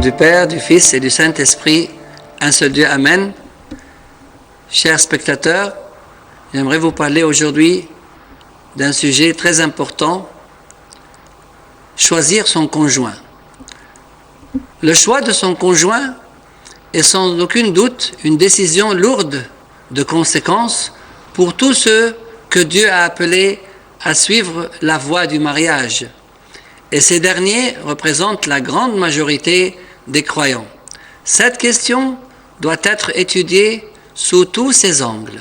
du Père, du Fils et du Saint-Esprit, un seul Dieu, Amen. Chers spectateurs, j'aimerais vous parler aujourd'hui d'un sujet très important, choisir son conjoint. Le choix de son conjoint est sans aucun doute une décision lourde de conséquences pour tous ceux que Dieu a appelés à suivre la voie du mariage. Et ces derniers représentent la grande majorité des croyants. Cette question doit être étudiée sous tous ses angles.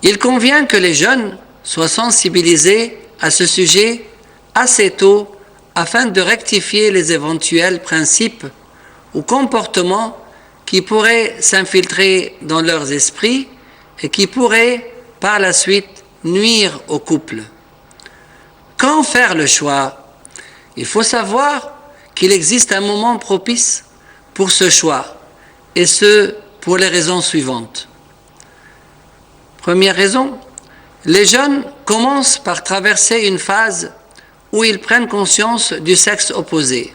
Il convient que les jeunes soient sensibilisés à ce sujet assez tôt afin de rectifier les éventuels principes ou comportements qui pourraient s'infiltrer dans leurs esprits et qui pourraient par la suite nuire au couple. Quand faire le choix? Il faut savoir qu'il existe un moment propice pour ce choix, et ce pour les raisons suivantes. Première raison, les jeunes commencent par traverser une phase où ils prennent conscience du sexe opposé.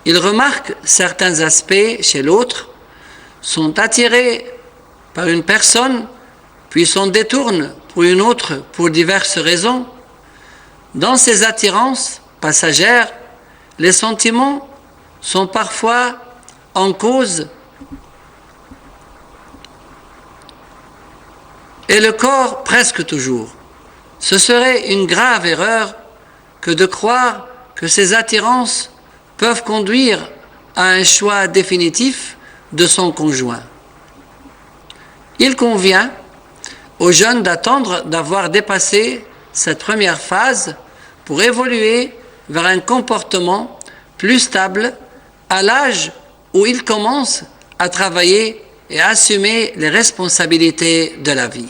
Ils remarquent certains aspects chez l'autre, sont attirés par une personne, puis s'en détournent pour une autre pour diverses raisons. Dans ces attirances passagères, les sentiments sont parfois en cause et le corps presque toujours. Ce serait une grave erreur que de croire que ces attirances peuvent conduire à un choix définitif de son conjoint. Il convient aux jeunes d'attendre d'avoir dépassé cette première phase pour évoluer vers un comportement plus stable à l'âge où ils commencent à travailler et à assumer les responsabilités de la vie.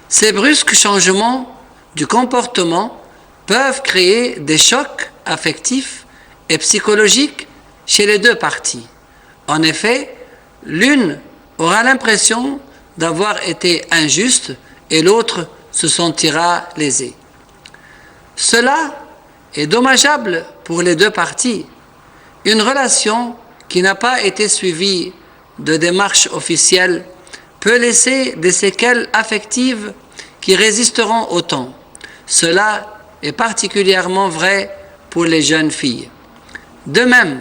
Ces brusques changements du comportement peuvent créer des chocs affectifs et psychologiques chez les deux parties. En effet, l'une aura l'impression d'avoir été injuste et l'autre se sentira lésée. Cela est dommageable pour les deux parties. Une relation qui n'a pas été suivie de démarches officielles peut laisser des séquelles affectives qui résisteront au temps. Cela est particulièrement vrai pour les jeunes filles. De même,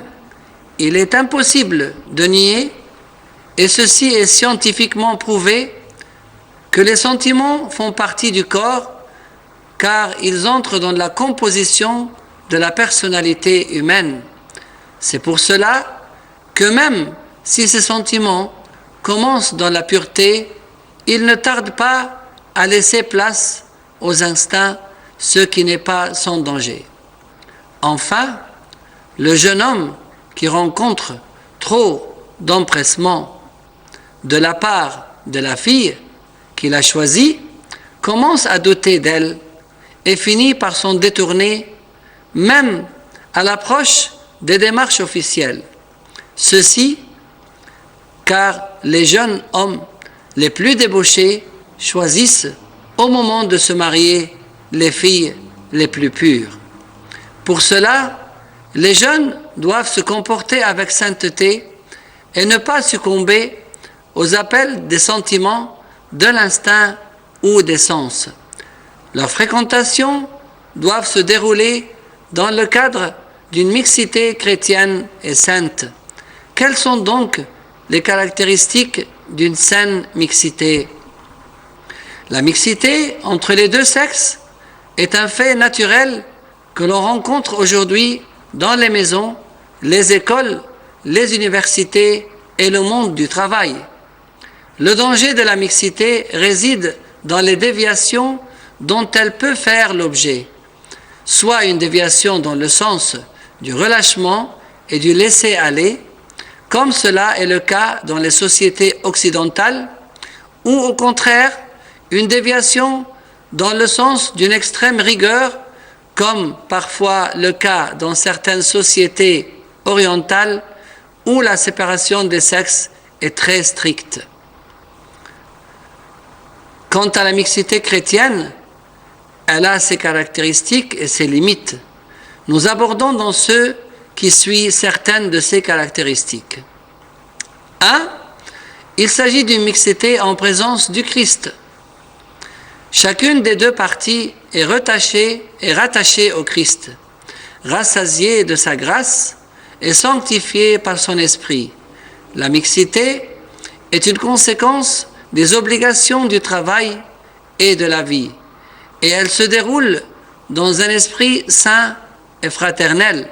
il est impossible de nier, et ceci est scientifiquement prouvé, que les sentiments font partie du corps car ils entrent dans la composition de la personnalité humaine. C'est pour cela que même si ces sentiments commencent dans la pureté, ils ne tardent pas à laisser place aux instincts, ce qui n'est pas sans danger. Enfin, le jeune homme qui rencontre trop d'empressement de la part de la fille qu'il a choisie commence à douter d'elle et finit par s'en détourner, même à l'approche des démarches officielles. Ceci car les jeunes hommes les plus débauchés choisissent au moment de se marier les filles les plus pures. Pour cela, les jeunes doivent se comporter avec sainteté et ne pas succomber aux appels des sentiments, de l'instinct ou des sens. Leurs fréquentations doivent se dérouler dans le cadre d'une mixité chrétienne et sainte. Quelles sont donc les caractéristiques d'une saine mixité? La mixité entre les deux sexes est un fait naturel que l'on rencontre aujourd'hui dans les maisons, les écoles, les universités et le monde du travail. Le danger de la mixité réside dans les déviations dont elle peut faire l'objet, soit une déviation dans le sens du relâchement et du laisser-aller, comme cela est le cas dans les sociétés occidentales, ou au contraire, une déviation dans le sens d'une extrême rigueur, comme parfois le cas dans certaines sociétés orientales où la séparation des sexes est très stricte. Quant à la mixité chrétienne, elle a ses caractéristiques et ses limites. Nous abordons dans ceux qui suit certaines de ces caractéristiques. 1. Il s'agit d'une mixité en présence du Christ. Chacune des deux parties est rattachée au Christ, rassasiée de sa grâce et sanctifiée par son esprit. La mixité est une conséquence des obligations du travail et de la vie, et elle se déroule dans un esprit saint et fraternel.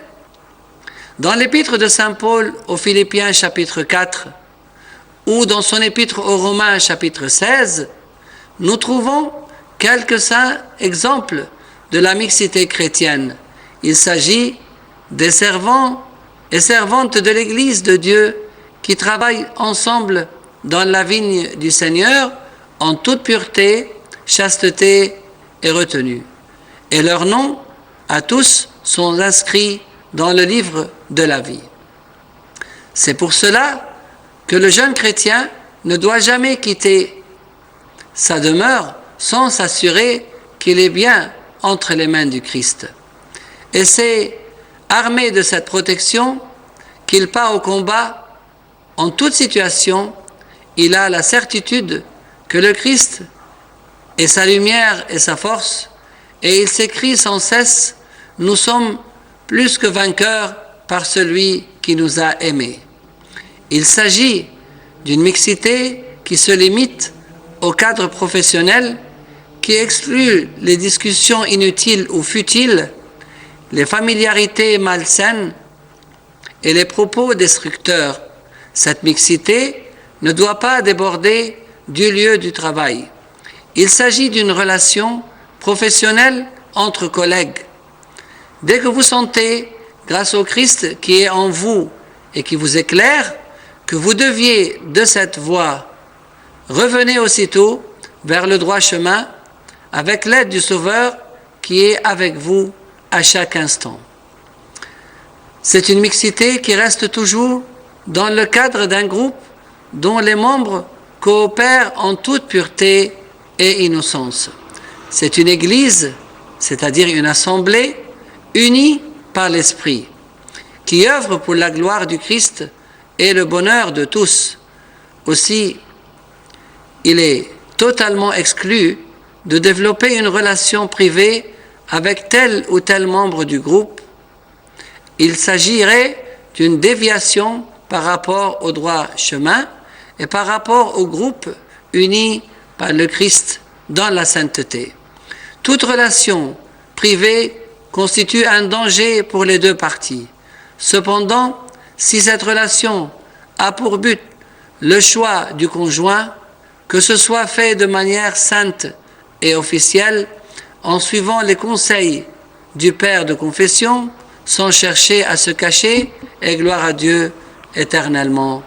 Dans l'épître de saint Paul aux Philippiens chapitre 4 ou dans son épître aux Romains chapitre 16, nous trouvons quelques saints exemples de la mixité chrétienne. Il s'agit des servants et servantes de l'Église de Dieu qui travaillent ensemble dans la vigne du Seigneur en toute pureté, chasteté et retenue. Et leurs noms, à tous, sont inscrits dans le livre de la vie. C'est pour cela que le jeune chrétien ne doit jamais quitter sa demeure sans s'assurer qu'il est bien entre les mains du Christ. Et c'est armé de cette protection qu'il part au combat en toute situation. Il a la certitude que le Christ est sa lumière et sa force, et il s'écrie sans cesse « Nous sommes plus que vainqueurs par celui qui nous a aimés ». Il s'agit d'une mixité qui se limite au cadre professionnel, qui exclut les discussions inutiles ou futiles, les familiarités malsaines et les propos destructeurs. Cette mixité ne doit pas déborder du lieu du travail. Il s'agit d'une relation professionnelle entre collègues. Dès que vous sentez, grâce au Christ qui est en vous et qui vous éclaire, que vous deviez de cette voie, revenez aussitôt vers le droit chemin avec l'aide du Sauveur qui est avec vous à chaque instant. C'est une mixité qui reste toujours dans le cadre d'un groupe dont les membres coopèrent en toute pureté et innocence. C'est une église, c'est-à-dire une assemblée, unie par l'Esprit, qui œuvre pour la gloire du Christ et le bonheur de tous. Aussi, il est totalement exclu de développer une relation privée avec tel ou tel membre du groupe. Il s'agirait d'une déviation par rapport au droit chemin et par rapport au groupe uni par le Christ dans la sainteté. Toute relation privée constitue un danger pour les deux parties. Cependant, si cette relation a pour but le choix du conjoint, que ce soit fait de manière sainte et officielle, en suivant les conseils du père de confession, sans chercher à se cacher, et gloire à Dieu éternellement.